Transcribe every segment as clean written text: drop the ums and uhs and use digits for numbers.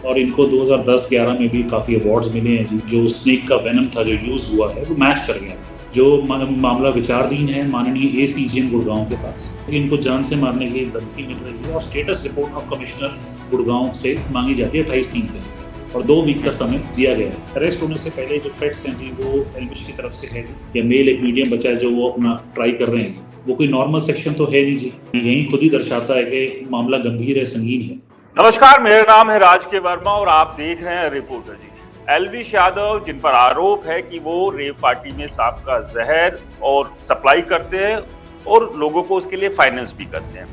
और इनको 2010-11 में भी काफ़ी अवार्ड्स मिले हैं जी। जो स्नेक का वेनम था जो यूज़ हुआ है वो मैच कर गया। जो मामला विचाराधीन है माननीय एसीजेएम गुड़गांव के पास। इनको जान से मारने की धमकी मिल रही है और status report of commissioner Gurgaon से मांगी जाती है 28/3 को और 2 वीक का समय दिया गया है। अरेस्ट होने से पहले जो थ्रेट्स हैं जी वो एलविश की तरफ से है जी, या मेल एक मीडियम बचा है जो वो अपना ट्राई कर रहे हैं जी। वो कोई नॉर्मल सेक्शन तो है नहीं जी। यही खुद ही दर्शाता है कि मामला गंभीर है, संगीन है। नमस्कार, मेरा नाम है राज के वर्मा और आप देख रहे हैं रिपोर्टर जी। एलविश यादव, जिन पर आरोप है कि वो रेव पार्टी में सांप का जहर और सप्लाई करते हैं और लोगों को उसके लिए फाइनेंस भी करते हैं।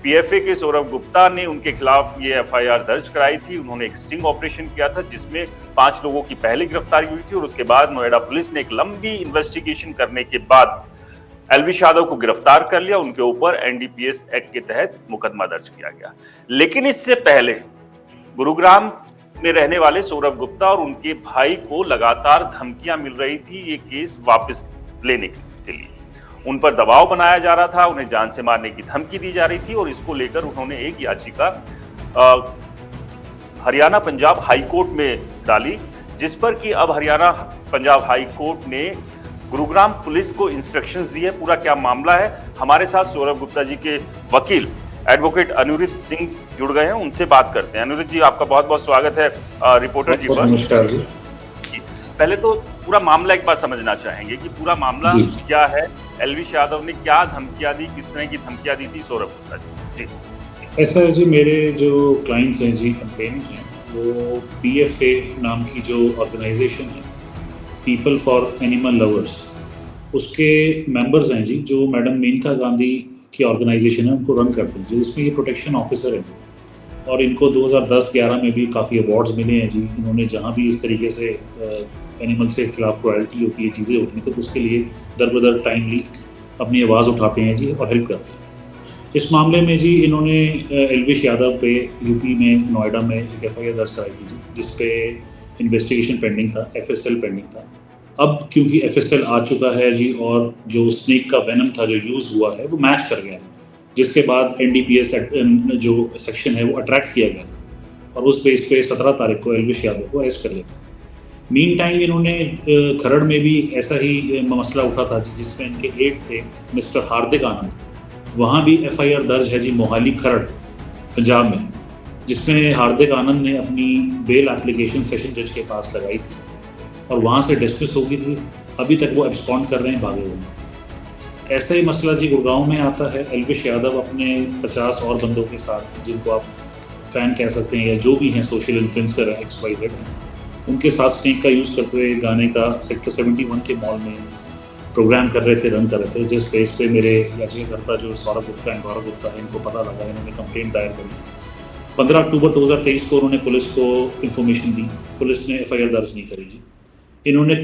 पीएफए के सौरभ गुप्ता ने उनके खिलाफ ये एफआईआर दर्ज कराई थी। उन्होंने एक स्टिंग ऑपरेशन किया था जिसमें 5 लोगों की पहले गिरफ्तारी हुई थी और उसके बाद नोएडा पुलिस ने एक लंबी इन्वेस्टिगेशन करने के बाद एलविश यादव को गिरफ्तार कर लिया। उनके ऊपर एनडीपीएस एक्ट के तहत मुकदमा दर्ज किया गया। लेकिन इससे पहले गुरुग्राम में रहने वाले सौरभ गुप्ता और उनके भाई को लगातार धमकियां मिल रही थी ये केस वापस लेने के लिए। उन पर दबाव बनाया जा रहा था, उन्हें जान से मारने की धमकी दी जा रही थी और इसको लेकर उन्होंने एक याचिका हरियाणा पंजाब हाई कोर्ट में डाली, जिस पर कि अब हरियाणा पंजाब हाई कोर्ट ने गुरुग्राम पुलिस को इंस्ट्रक्शंस दी है। पूरा क्या मामला है, हमारे साथ सौरभ गुप्ता जी के वकील एडवोकेट अनुरित सिंह जुड़ गए हैं, उनसे बात करते हैं। अनुरित जी, आपका बहुत बहुत स्वागत है रिपोर्टर जी पर। नमस्कार जी। पहले तो पूरा मामला एक बार समझना चाहेंगे कि पूरा मामला क्या है, एलविश यादव ने क्या धमकियां दी, किस तरह की धमकियां दी थी सौरभ गुप्ता जी? ऐसा है जी, मेरे जो क्लाइंट्स हैं जी, कंप्लेनेंट हैं, वो पीएफए नाम की जो ऑर्गेनाइजेशन है, पीपल फॉर एनिमल लवर्स, उसके मेंबर्स हैं जी, जो मैडम मेनका गांधी की ऑर्गेनाइजेशन है, उनको रन करते हैं जी। इसमें ये प्रोटेक्शन ऑफिसर है जी और इनको 2010-11 में भी काफ़ी अवार्ड्स मिले हैं जी। इन्होंने जहाँ भी इस तरीके से एनिमल्स के खिलाफ क्रुएल्टी होती है, चीज़ें होती हैं, तो उसके लिए दर बदर टाइमली अपनी आवाज़ उठाते हैं जी और हेल्प करते हैं। इस मामले में जी इन्होंने एलविश यादव पे यूपी में नोएडा में एक एफआईआर दर्ज कराई थी जी, जिसपे इन्वेस्टिगेशन पेंडिंग था, एफएसएल पेंडिंग था। अब क्योंकि एफएसएल आ चुका है जी और जो स्नेक का वेनम था जो यूज़ हुआ है वो मैच कर गया है, जिसके बाद एनडीपीएस जो सेक्शन है वो अट्रैक्ट किया गया था और उस बेस पे 17 तारीख को एलविश यादव को अरेस्ट कर लिया था। मीन टाइम इन्होंने खरड़ में भी ऐसा ही मसला उठा था जिसमें इनके एड थे मिस्टर हार्दिक आनंद। वहाँ भी एफआईआर दर्ज है जी मोहाली खरड़ पंजाब में, जिसमें हार्दिक आनंद ने अपनी बेल एप्लीकेशन सेशन जज के पास लगाई थी और वहाँ से डिस्मिस हो गई थी। अभी तक वो एब्सकॉन्ड कर रहे हैं, भागे हुए। ऐसा ही मसला जी गुड़गांव में आता है। एलविश यादव अपने 50 और बंदों के साथ, जिनको आप फ़ैन कह सकते हैं या जो भी हैं, सोशल इन्फ्लुएंसर है, XYZ, उनके साथ स्नेक का यूज़ करते हुए गाने का सेक्टर 71 के मॉल में प्रोग्राम कर रहे थे, रन कर रहे थे। जिस बेस पे मेरे याचिकाकर्ता जो सौरभ गुप्ता एंड गौरव गुप्ता है, इनको पता लगा, इन्होंने कंप्लेंट दायर करी। 15 अक्टूबर 2023 को उन्होंने पुलिस को इन्फॉर्मेशन दी। पुलिस ने एफआईआर दर्ज नहीं करी जी। इन्होंने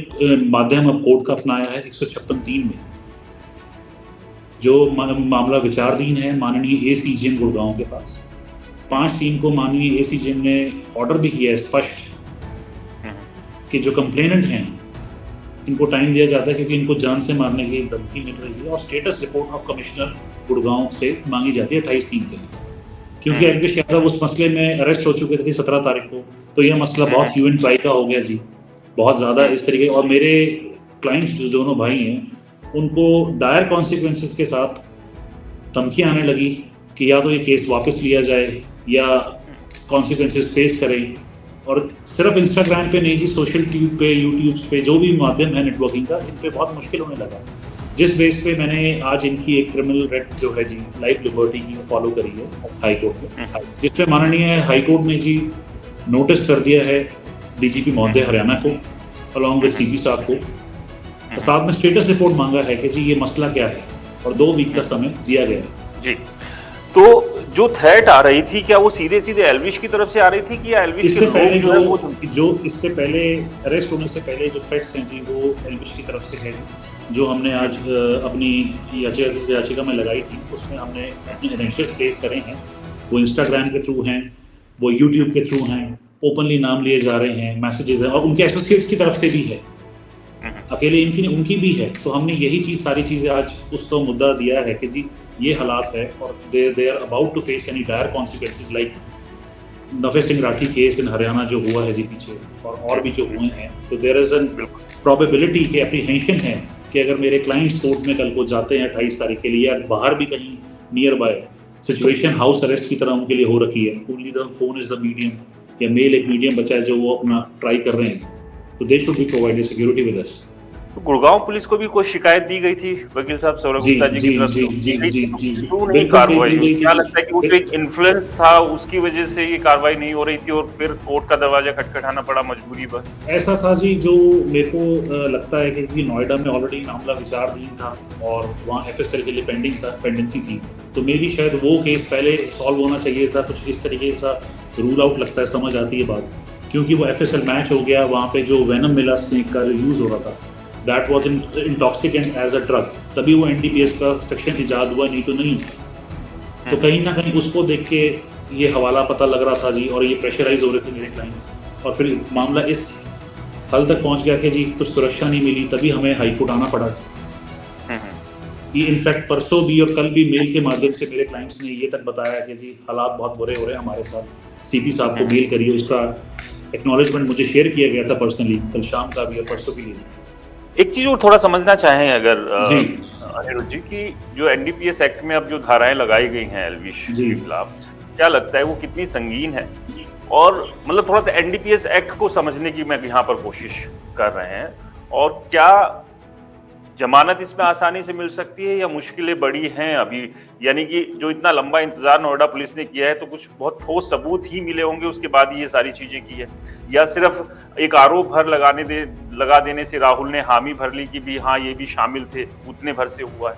माध्यम अब कोर्ट का अपनाया है 156(3) में, जो मामला विचाराधीन है माननीय एसीजेएम गुड़गांव के पास। 5/3 को माननीय एसीजेएम ने ऑर्डर भी किया है स्पष्ट कि जो कंप्लेनेंट हैं इनको टाइम दिया जाता है, क्योंकि इनको जान से मारने की धमकी मिल रही है और status report of commissioner Gurgaon से मांगी जाती है 28/3 के लिए। क्योंकि एलविश यादव उस मसले में अरेस्ट हो चुके थे 17 तारीख को, तो यह मसला बहुत ह्यू एंड ट्राई का हो गया जी, बहुत ज़्यादा इस तरीके। और मेरे क्लाइंट्स जो दोनों भाई हैं, उनको डायर कॉन्सिक्वेंसेस के साथ धमकियाँ आने लगी कि या तो ये केस वापस लिया जाए या कॉन्सिक्वेंसेस फेस करें। और सिर्फ इंस्टाग्राम पे नहीं जी, सोशल ट्यूब पे, यूट्यूब पे, जो भी माध्यम है नेटवर्किंग का, इन पे बहुत मुश्किल होने लगा। जिस बेस पे मैंने आज इनकी एक क्रिमिनल रेट जो है जी लाइफ लिबर्टी की फॉलो करी है हाई कोर्ट में, जिसपे माननीय हाई कोर्ट ने जी नोटिस कर दिया है डीजीपी महोदय हरियाणा को अलॉन्ग विद सीपी साहब को, और साथ में स्टेटस रिपोर्ट मांगा है कि जी ये मसला क्या है, और 2 वीक का समय दिया गया है जी। तो जो थ्रेट आ रही थी, क्या वो सीधे सीधे एलविश की तरफ से आ रही थी कि या एलविश इससे पहले जो इससे पहले अरेस्ट होने से पहले जो थ्रेट्स हैं जी वो एलविश की तरफ से है, जो हमने आज अपनी याचिका में लगाई थी, उसमें हमने अपने इनिशियल्स प्लेस करे हैं। वो इंस्टाग्राम के थ्रू हैं, वो यूट्यूब के थ्रू हैं, ओपनली नाम लिए जा रहे हैं, मैसेजेस हैं, और उनके एसोसिएट्स की तरफ से भी है, अकेले उनकी भी है। तो हमने यही सारी चीज़ें आज उसको मुद्दा दिया है कि जी ये हालात है और they are about to face any dire consequences like Nafe Singh Rathee case in Haryana जो हुआ है जी पीछे, और भी जो हुए हैं, तो देयर इज एन बिल्कुल प्रोबेबिलिटी कि एप्रीहेंशन है कि अगर मेरे क्लाइंट्स कोर्ट में कल को जाते हैं 28 तारीख के लिए, या बाहर भी कहीं near by, situation house arrest की तरह उनके लिए हो रखी है, only the phone is the medium, या मेल एक मीडियम बचा है जो वो अपना ट्राई कर रहे हैं, तो they should be provided security with us. तो गुड़गांव पुलिस को भी कोई शिकायत दी गई थी वकील साहब सौरभ जी गुप्ता जी जी की तरफ जी से? जी जी जी क्यों नहीं बिल्कुल दी कार्रवाई हुई? गई क्या थी लगता है कि वो जो एक इन्फ्लुएंस था उसकी वजह से ये कार्रवाई नहीं हो रही थी और फिर कोर्ट का दरवाजा खटखटाना पड़ा मजबूरी पर? ऐसा था जी, जो मेरे को लगता है कि नोएडा में ऑलरेडी मामला विचाराधीन था और वहाँ एफएसएल के लिए पेंडेंसी थी, तो मे भी शायद वो केस पहले सॉल्व होना चाहिए था, कुछ इस तरीके का रूल आउट लगता है, समझ आती है बात, क्योंकि वो एफएसएल मैच हो गया, वहाँ पे जो वेनम मिला स्नेक का जो यूज़ हो रहा था, that was intoxicant as a drug, तभी वो एनडीपीएस का सेक्शन इजाद हुआ, नहीं तो नहीं। तो कहीं ना कहीं उसको देख के ये हवाला पता लग रहा था जी, और ये प्रेशराइज हो रहे थे मेरे क्लाइंट्स, और फिर मामला इस हल तक पहुंच गया कि जी कुछ सुरक्षा नहीं मिली, तभी हमें हाईकोर्ट आना पड़ा जी। ये इनफैक्ट परसों भी और कल भी मेल के माध्यम से मेरे क्लाइंट्स ने ये तक बताया कि जी हालात बहुत बुरे हो रहे हैं हमारे साथ, सीपी साहब को मेल करिए, उसका एक्नॉलेजमेंट मुझे शेयर किया गया था पर्सनली, कल शाम का भी और परसों भी। एक चीज और थोड़ा समझना चाहें अगर जी अनिरुद्ध जी, की जो एनडीपीएस एक्ट में अब जो धाराएं लगाई गई हैं एल्विश के खिलाफ, क्या लगता है वो कितनी संगीन है? और मतलब थोड़ा सा एनडीपीएस एक्ट को समझने की मैं यहाँ पर कोशिश कर रहे हैं, और क्या जमानत इसमें आसानी से मिल सकती है या मुश्किलें बड़ी हैं अभी? यानी कि जो इतना लंबा इंतजार नोएडा पुलिस ने किया है, तो कुछ बहुत ठोस सबूत ही मिले होंगे उसके बाद ये सारी चीजें की है, या सिर्फ एक आरोप लगा देने से राहुल ने हामी भर ली कि भी हाँ ये भी शामिल थे, उतने भर से हुआ है?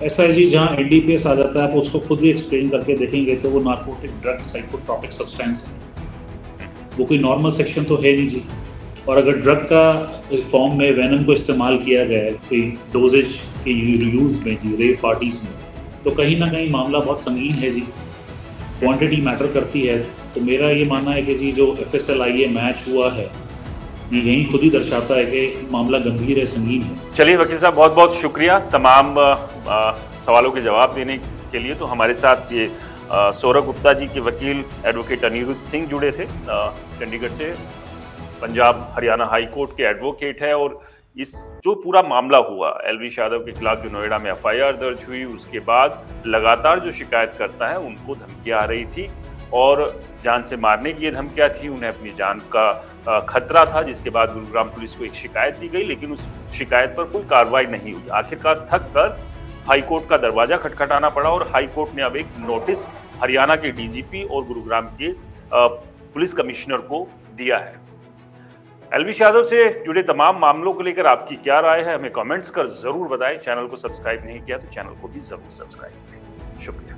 ऐसा है जी, जहाँ एनडीपीएस आ जाता है आप उसको खुद ही एक्सप्लेन करके देखेंगे तो वो नार्कोटिक ड्रग साइकोट्रॉपिक सब्सटेंस है, वो कोई नॉर्मल सेक्शन तो है नहीं जी। और अगर ड्रग का फॉर्म में वेनम को इस्तेमाल किया गया है कोई डोजेज के यूज़ में जी, रेप पार्टीज में, तो कहीं ना कहीं मामला बहुत संगीन है जी, क्वांटिटी मैटर करती है। तो मेरा ये मानना है कि जी जो FSLIA मैच हुआ है, ये यही खुद ही दर्शाता है कि मामला गंभीर है, संगीन है। चलिए वकील साहब, बहुत बहुत शुक्रिया तमाम सवालों के जवाब देने के लिए। तो हमारे साथ ये सौरभ गुप्ता जी के वकील एडवोकेट अनिरुद्ध सिंह जुड़े थे चंडीगढ़ से, पंजाब हरियाणा हाई कोर्ट के एडवोकेट है, और इस जो पूरा मामला हुआ एलविश यादव के खिलाफ जो नोएडा में FIR दर्ज हुई, उसके बाद लगातार जो शिकायत करता है उनको धमकियां आ रही थी, और जान से मारने की ये धमकियां थी, उन्हें अपनी जान का खतरा था, जिसके बाद गुरुग्राम पुलिस को एक शिकायत दी गई, लेकिन उस शिकायत पर कोई कार्रवाई नहीं हुई। आखिरकार थक कर हाईकोर्ट का दरवाजा खटखटाना पड़ा, और हाईकोर्ट ने अब एक नोटिस हरियाणा के डीजीपी और गुरुग्राम के पुलिस कमिश्नर को दिया है। एलविश यादव से जुड़े तमाम मामलों को लेकर आपकी क्या राय है, हमें कमेंट्स कर जरूर बताएं। चैनल को सब्सक्राइब नहीं किया तो चैनल को भी जरूर सब्सक्राइब करें। शुक्रिया।